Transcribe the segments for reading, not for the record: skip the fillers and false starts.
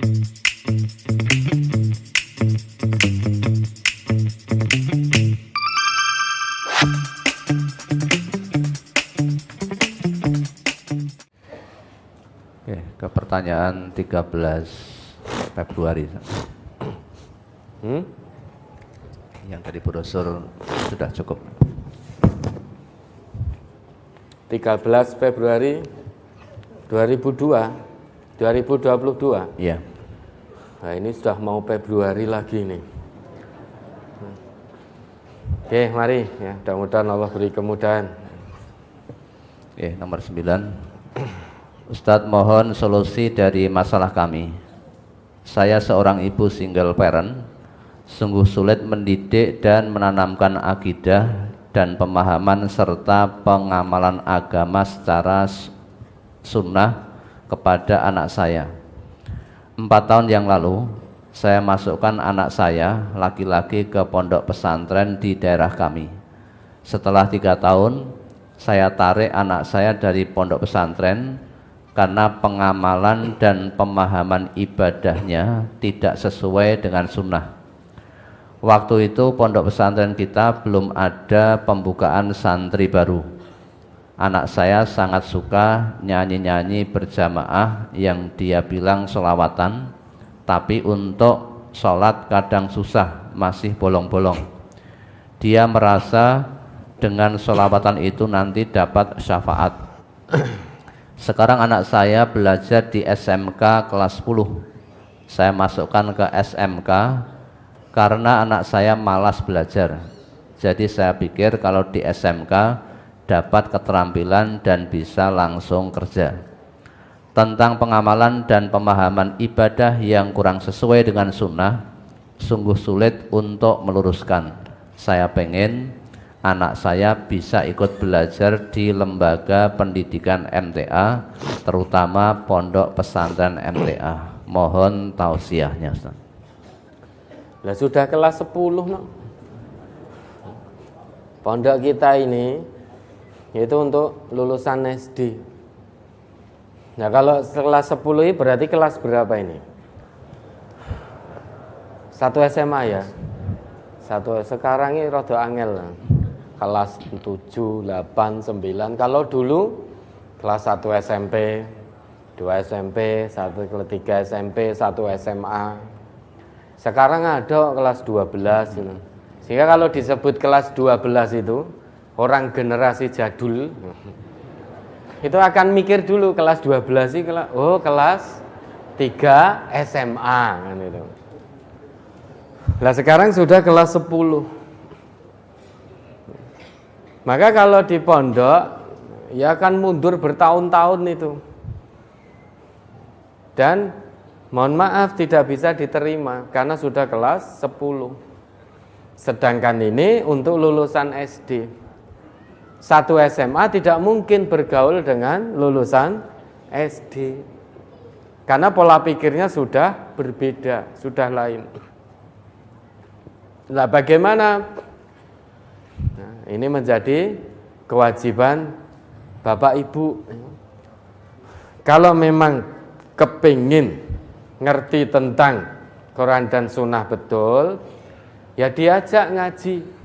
Oke, ke pertanyaan 13 Februari. Yang dari brosur sudah cukup. 13 Februari 2022. Iya. Nah, ini sudah mau Februari lagi nih. Oke, mari ya, mudah-mudahan Allah beri kemudahan. Oke, nomor 9. Ustadz, mohon solusi dari masalah kami. Saya seorang ibu single parent, sungguh sulit mendidik dan menanamkan akidah dan pemahaman serta pengamalan agama secara sunnah kepada anak saya. 4 tahun yang lalu, saya masukkan anak saya laki-laki ke pondok pesantren di daerah kami. Setelah 3 tahun, saya tarik anak saya dari pondok pesantren karena pengamalan dan pemahaman ibadahnya tidak sesuai dengan sunnah. Waktu itu pondok pesantren kita belum ada pembukaan santri baru. Anak saya sangat suka nyanyi-nyanyi berjamaah yang dia bilang sholawatan, tapi untuk sholat kadang susah, masih bolong-bolong. Dia merasa dengan sholawatan itu nanti dapat syafaat. Sekarang anak saya belajar di SMK kelas 10. Saya masukkan ke SMK karena anak saya malas belajar. Jadi saya pikir kalau di SMK dapat keterampilan dan bisa langsung kerja. Tentang pengamalan dan pemahaman ibadah yang kurang sesuai dengan sunnah, sungguh sulit untuk meluruskan. Saya pengen anak saya bisa ikut belajar di lembaga pendidikan MTA, terutama pondok pesantren MTA. Mohon tausiahnya, Ustaz. Lah sudah kelas 10 no. Pondok kita ini itu untuk lulusan SD. Nah kalau kelas 10 ini berarti kelas berapa ini? 1 SMA ya? Sekarang ini rada angel lah. Kelas 7, 8, 9. Kalau dulu kelas 1 SMP, 2 SMP, 1 3 SMP, 1 SMA. Sekarang ada kelas 12 gitu. Sehingga kalau disebut kelas 12 itu orang generasi jadul itu akan mikir dulu kelas 12 sih kelas 3 SMA kan itu. Lah sekarang sudah kelas 10. Maka kalau di pondok ya akan mundur bertahun-tahun itu. Dan mohon maaf tidak bisa diterima karena sudah kelas 10. Sedangkan ini untuk lulusan SD. 1 SMA tidak mungkin bergaul dengan lulusan SD. Karena pola pikirnya sudah berbeda, sudah lain. Nah, bagaimana? Nah, ini menjadi kewajiban Bapak Ibu. Kalau memang kepingin ngerti tentang Quran dan Sunnah betul, ya diajak ngaji.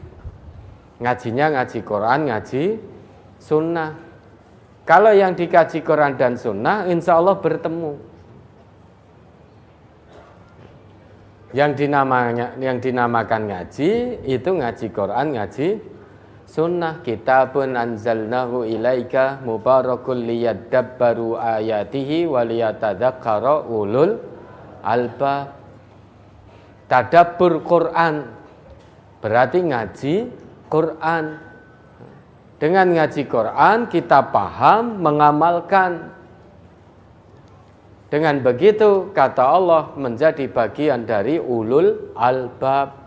Ngajinya ngaji Quran, ngaji Sunnah. Kalau yang dikaji Quran dan Sunnah, insya Allah bertemu. Yang dinamakan ngaji itu ngaji Quran, ngaji Sunnah. Kitabun anzalnahu ilaika mubarakul liyadabbaru ayatihi waliyatadzakkara ulul albab. Tadabbur Quran berarti ngaji Quran. Dengan ngaji Quran kita paham, mengamalkan. Dengan begitu kata Allah menjadi bagian dari ulul albab.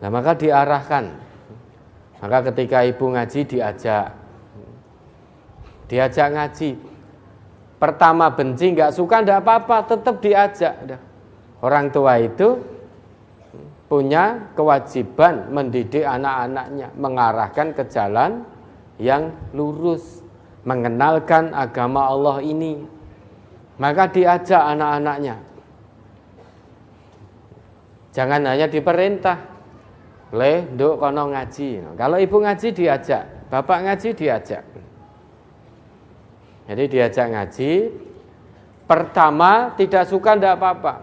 Nah maka diarahkan. Maka ketika ibu ngaji diajak ngaji. Pertama benci nggak suka nggak apa-apa, tetap diajak. Orang tua itu punya kewajiban mendidik anak-anaknya, mengarahkan ke jalan yang lurus. mengenalkan agama Allah ini, maka diajak anak-anaknya. Jangan hanya diperintah, "Le, nduk kono ngaji." Kalau ibu ngaji diajak, bapak ngaji diajak. Jadi diajak ngaji. Pertama tidak suka tidak apa-apa.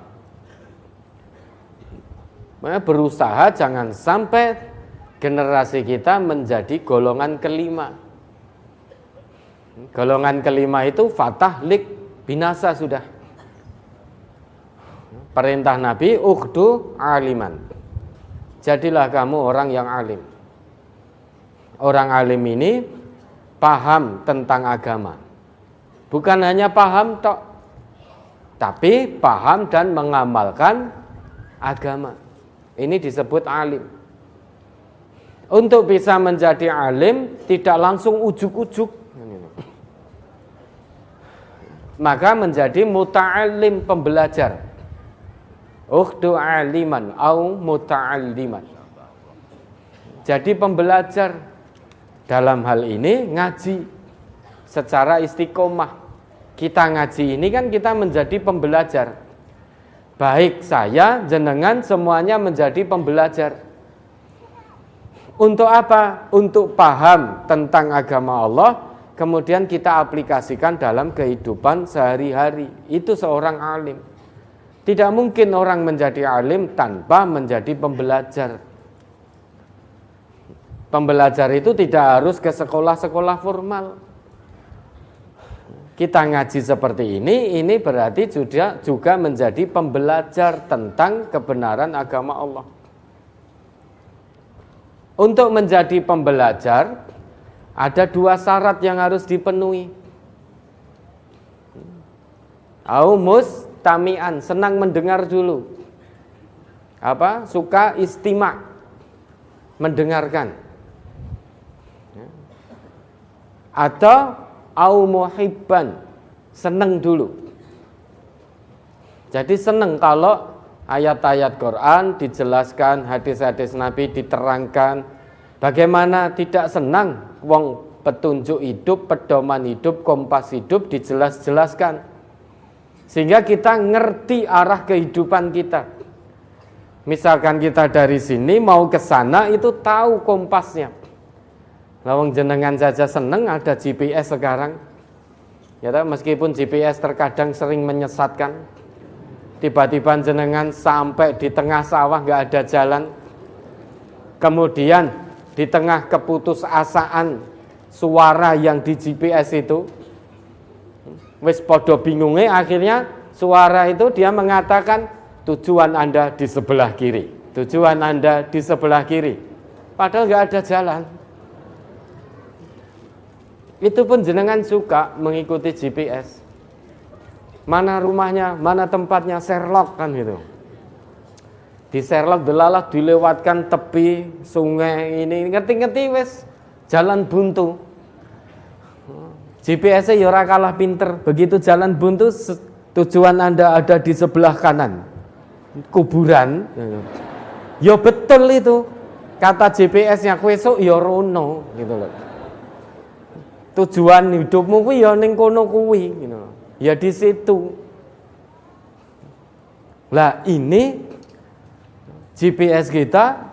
Berusaha jangan sampai generasi kita menjadi golongan kelima. Golongan kelima itu fatah lik, binasa sudah. Perintah Nabi, ukhdu aliman. Jadilah kamu orang yang alim. Orang alim ini paham tentang agama. Bukan hanya paham tok, tapi paham dan mengamalkan agama. Ini disebut alim. Untuk bisa menjadi alim tidak langsung ujuk-ujuk, maka menjadi muta'alim, pembelajar. Ukhdu aliman au muta'alliman. Jadi pembelajar. Dalam hal ini ngaji secara istiqomah. Kita ngaji ini kan kita menjadi pembelajar. Baik saya, jenengan semuanya menjadi pembelajar. Untuk apa? Untuk paham tentang agama Allah, kemudian kita aplikasikan dalam kehidupan sehari-hari. Itu seorang alim. Tidak mungkin orang menjadi alim tanpa menjadi pembelajar. Pembelajar itu tidak harus ke sekolah-sekolah formal. Kita ngaji seperti ini berarti juga menjadi pembelajar tentang kebenaran agama Allah. Untuk menjadi pembelajar, ada 2 syarat yang harus dipenuhi. Mustami'an, senang mendengar dulu. Suka istima', mendengarkan. Atau muhibban, senang dulu. Jadi senang kalau ayat-ayat Quran dijelaskan, hadis-hadis Nabi diterangkan. Bagaimana tidak senang wong petunjuk hidup, pedoman hidup, kompas hidup dijelas-jelaskan. Sehingga kita ngerti arah kehidupan kita. Misalkan kita dari sini mau ke sana itu tahu kompasnya. Lawang jenengan saja seneng ada GPS sekarang. Ya, meskipun GPS terkadang sering menyesatkan. Tiba-tiba jenengan sampai di tengah sawah nggak ada jalan. Kemudian di tengah keputusasaan suara yang di GPS itu, wis podo bingungnya, akhirnya suara itu dia mengatakan tujuan Anda di sebelah kiri. Tujuan Anda di sebelah kiri. Padahal nggak ada jalan. Itu pun jenengan suka mengikuti GPS. Mana rumahnya, mana tempatnya, Sherlock kan gitu. Di Sherlock delalah dilewatkan tepi sungai ini, ngerti-ngerti wes jalan buntu. GPS-nya ya ora kalah pinter. Begitu jalan buntu, tujuan Anda ada di sebelah kanan. Kuburan. Ya betul itu. Kata GPS-nya kowe esuk ya rono gitu loh. Tujuan hidupmu kuwi ya ning kono kuwi gitu. Ya di situ. Lah ini GPS kita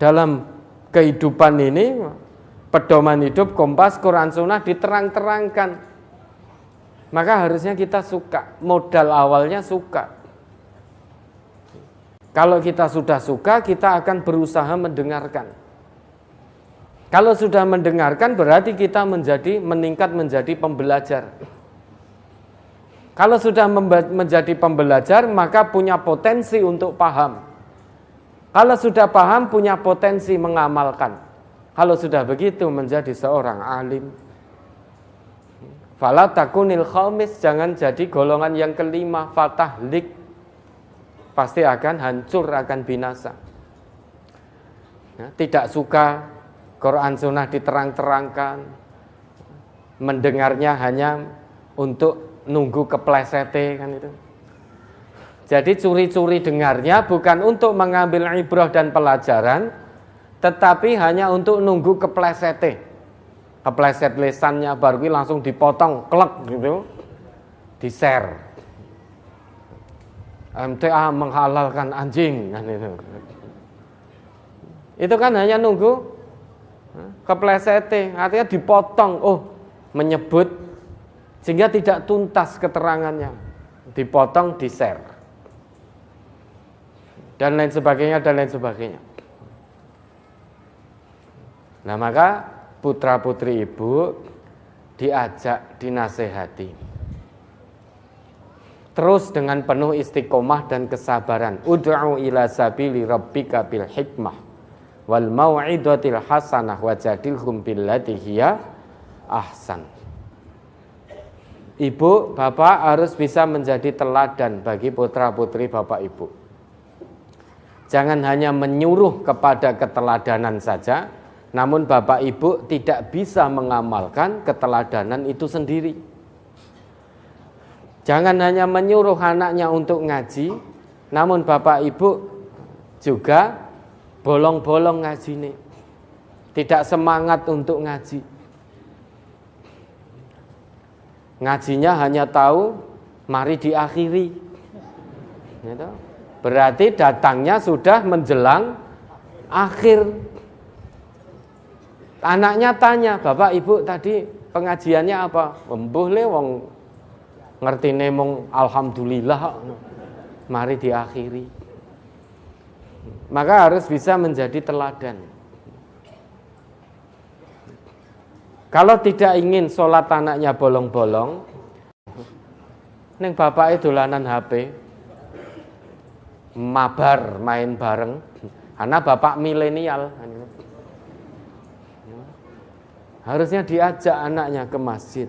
dalam kehidupan ini, pedoman hidup, kompas, Quran Sunnah diterang-terangkan. Maka harusnya kita suka, modal awalnya suka. Kalau kita sudah suka, kita akan berusaha mendengarkan. Kalau sudah mendengarkan berarti kita meningkat menjadi pembelajar. Kalau sudah menjadi pembelajar maka punya potensi untuk paham. Kalau sudah paham punya potensi mengamalkan. Kalau sudah begitu menjadi seorang alim. Fala takunil khamis, jangan jadi golongan yang kelima, fatahlik. Pasti akan hancur, akan binasa. Tidak suka Quran Sunnah diterang-terangkan, mendengarnya hanya untuk nunggu keplesete kan itu. Jadi curi-curi dengarnya bukan untuk mengambil ibrah dan pelajaran, tetapi hanya untuk nunggu keplesete. kepleset lesannya baru langsung dipotong, klek gitu, di-share. MTA menghalalkan anjing kan itu. Itu kan hanya nunggu kepleset, artinya dipotong, menyebut sehingga tidak tuntas keterangannya, dipotong, di-share. Dan lain sebagainya, dan lain sebagainya. Nah, maka putra-putri ibu diajak, dinasehati. Terus dengan penuh istiqomah dan kesabaran. Ud'u ila sabili rabbika bil hikmah wal mau'izatil hasanah wajadilhum billati hiya ahsan. Ibu, bapak harus bisa menjadi teladan bagi putra-putri bapak ibu. Jangan hanya menyuruh kepada keteladanan saja, namun bapak ibu tidak bisa mengamalkan keteladanan itu sendiri. Jangan hanya menyuruh anaknya untuk ngaji, namun bapak ibu juga bolong-bolong ngaji nih. Tidak semangat untuk ngaji. Ngajinya hanya tahu mari diakhiri. Berarti datangnya sudah menjelang akhir. Anaknya tanya, "Bapak Ibu tadi pengajiannya apa?" "Embuh le wong ngertine mung alhamdulillah, mari diakhiri." Maka harus bisa menjadi teladan. Kalau tidak ingin sholat anaknya bolong-bolong, neng bapak itu dolanan HP, mabar main bareng, karena bapak milenial. Harusnya diajak anaknya ke masjid.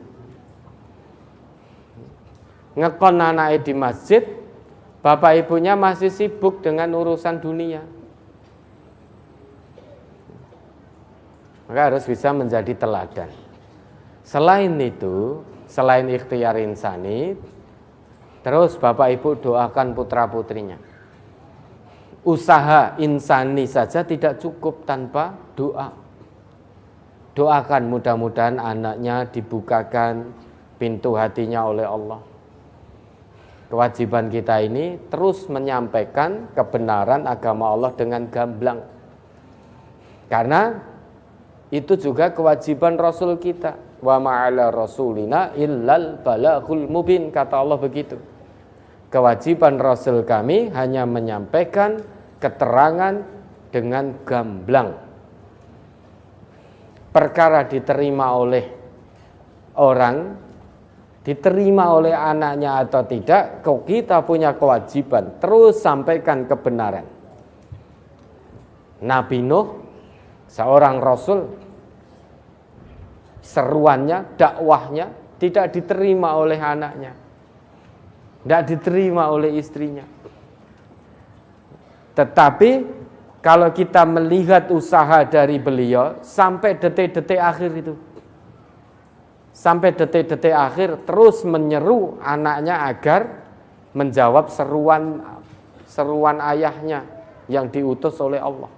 Ngekon anaknya di masjid, bapak ibunya masih sibuk dengan urusan dunia. Maka harus bisa menjadi teladan. Selain itu, selain ikhtiar insani, terus bapak ibu doakan putra putrinya. Usaha insani saja tidak cukup tanpa doa. Doakan mudah-mudahan anaknya dibukakan pintu hatinya oleh Allah. Kewajiban kita ini terus menyampaikan kebenaran agama Allah dengan gamblang. Karena itu juga kewajiban Rasul kita. Wa ma'ala rasulina illal balaghul mubin, kata Allah begitu. Kewajiban Rasul kami hanya menyampaikan keterangan dengan gamblang. Perkara diterima oleh orang, diterima oleh anaknya atau tidak, kita punya kewajiban terus sampaikan kebenaran. Nabi Nuh, seorang Rasul, seruannya, dakwahnya tidak diterima oleh anaknya, tidak diterima oleh istrinya. Tetapi kalau kita melihat usaha dari beliau sampai detik-detik akhir itu, sampai detik-detik akhir terus menyeru anaknya agar menjawab seruan ayahnya yang diutus oleh Allah.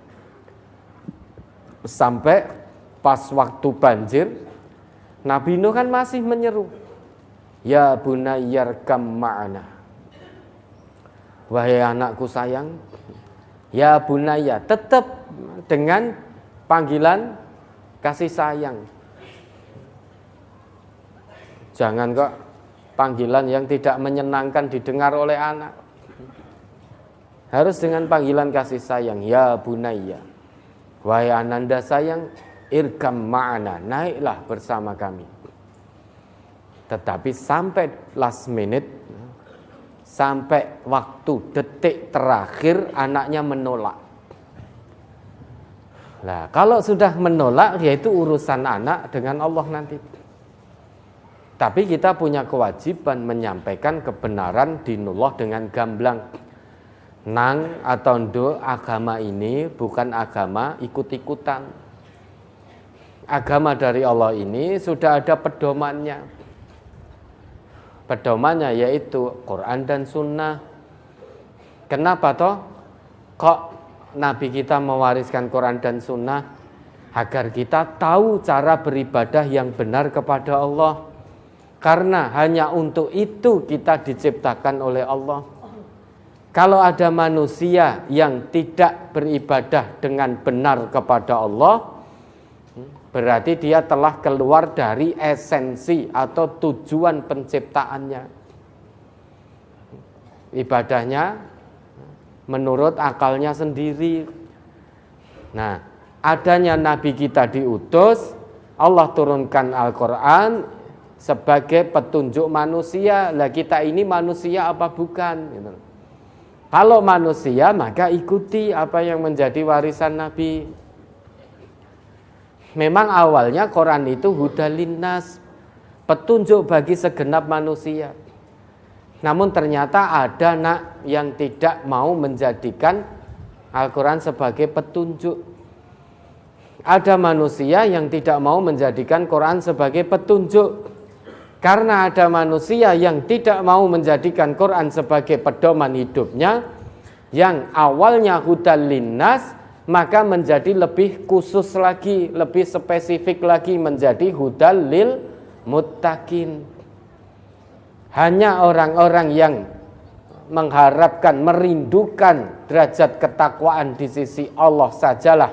Sampai pas waktu banjir, Nabi Nuh kan masih menyeru, "Ya bunayyarkam ma'ana." Wahai anakku sayang, ya bunaya, tetap dengan panggilan kasih sayang. Jangan kok panggilan yang tidak menyenangkan didengar oleh anak. Harus dengan panggilan kasih sayang, ya bunaya. Wahai ananda sayang, irkam ma'ana, naiklah bersama kami. Tetapi sampai last minute, sampai waktu detik terakhir anaknya menolak. Nah, kalau sudah menolak, yaitu urusan anak dengan Allah nanti. Tapi kita punya kewajiban menyampaikan kebenaran dinullah dengan gamblang. Nang atau ndo, agama ini bukan agama ikut-ikutan. Agama dari Allah ini sudah ada pedomannya. Pedomannya yaitu Quran dan Sunnah. Kenapa toh? Kok Nabi kita mewariskan Quran dan Sunnah? agar kita tahu cara beribadah yang benar kepada Allah. Karena hanya untuk itu kita diciptakan oleh Allah. Kalau ada manusia yang tidak beribadah dengan benar kepada Allah, berarti dia telah keluar dari esensi atau tujuan penciptaannya. Ibadahnya menurut akalnya sendiri. Nah, adanya Nabi kita diutus, Allah turunkan Al-Quran sebagai petunjuk manusia. Lah kita ini manusia apa bukan? Gitu. Kalau manusia maka ikuti apa yang menjadi warisan Nabi. Memang awalnya Quran itu hudal linnas, petunjuk bagi segenap manusia. Namun ternyata ada yang tidak mau menjadikan Al-Quran sebagai petunjuk. Ada manusia yang tidak mau menjadikan Quran sebagai petunjuk. Karena ada manusia yang tidak mau menjadikan Quran sebagai pedoman hidupnya, yang awalnya hudal linnas, maka menjadi lebih khusus lagi, lebih spesifik lagi, menjadi hudal lil muttaqin. Hanya orang-orang yang mengharapkan, merindukan derajat ketakwaan di sisi Allah sajalah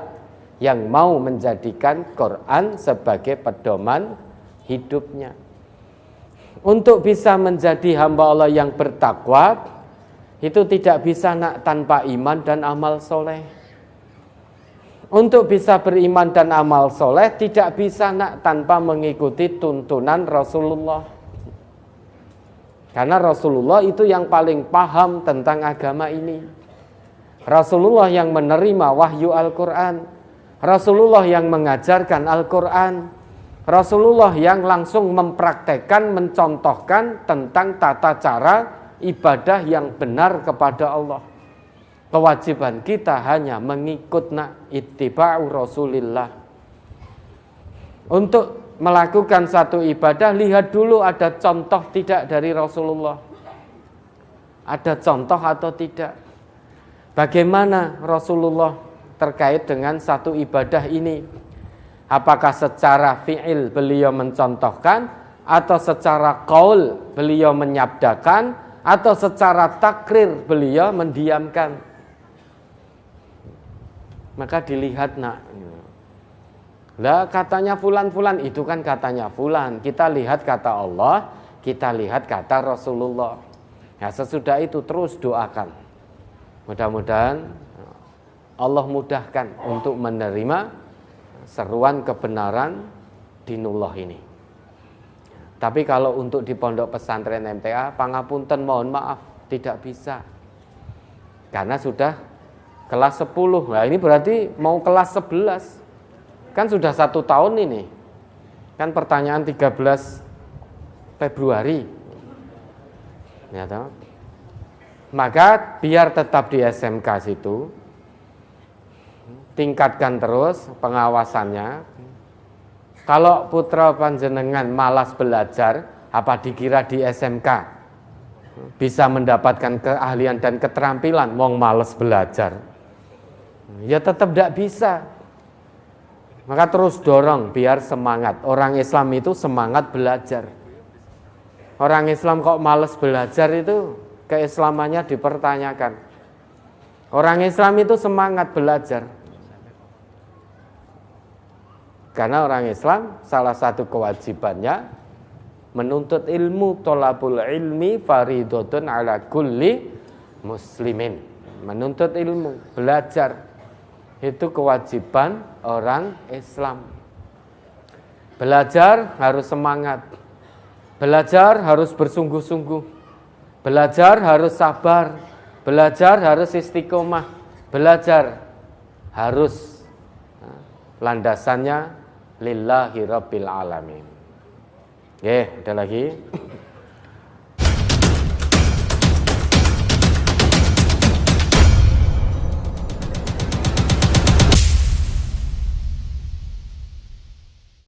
yang mau menjadikan Quran sebagai pedoman hidupnya. Untuk bisa menjadi hamba Allah yang bertakwa, itu tidak bisa tanpa iman dan amal soleh. Untuk bisa beriman dan amal soleh, tidak bisa tanpa mengikuti tuntunan Rasulullah. Karena Rasulullah itu yang paling paham tentang agama ini. Rasulullah yang menerima wahyu Al-Quran. Rasulullah yang mengajarkan Al-Quran. Rasulullah yang langsung mempraktekkan, mencontohkan tentang tata cara ibadah yang benar kepada Allah. Kewajiban kita hanya mengikut ittiba'u Rasulillah. Untuk melakukan satu ibadah, lihat dulu ada contoh tidak dari Rasulullah. Ada contoh atau tidak? Bagaimana Rasulullah terkait dengan satu ibadah ini? Apakah secara fi'il beliau mencontohkan, atau secara qaul beliau menyabdakan, atau secara takrir beliau mendiamkan? Maka dilihat lah katanya fulan-fulan, itu kan katanya fulan. Kita lihat kata Allah, kita lihat kata Rasulullah. Nah, sesudah itu terus doakan. Mudah-mudahan Allah mudahkan untuk menerima seruan kebenaran dinullah ini. Tapi kalau untuk di pondok pesantren MTA, pangapunten mohon maaf, tidak bisa. Karena sudah kelas 10. Nah ini berarti mau kelas 11. Kan sudah 1 tahun ini. Kan pertanyaan 13 Februari. Ya, toh? Maka biar tetap di SMK situ, tingkatkan terus pengawasannya. Kalau putra panjenengan malas belajar, apa dikira di SMK bisa mendapatkan keahlian dan keterampilan? Wong malas belajar, ya tetap tidak bisa. Maka terus dorong biar semangat. Orang Islam itu semangat belajar. Orang Islam kok malas belajar itu keislamannya dipertanyakan. Orang Islam itu semangat belajar. Karena orang Islam salah satu kewajibannya menuntut ilmu, tholabul ilmi faridotun ala kulli muslimin. Menuntut ilmu, belajar itu kewajiban orang Islam. Belajar harus semangat. Belajar harus bersungguh-sungguh. Belajar harus sabar. Belajar harus istiqomah. Belajar harus landasannya lillahi rabbil alamin. Ada lagi?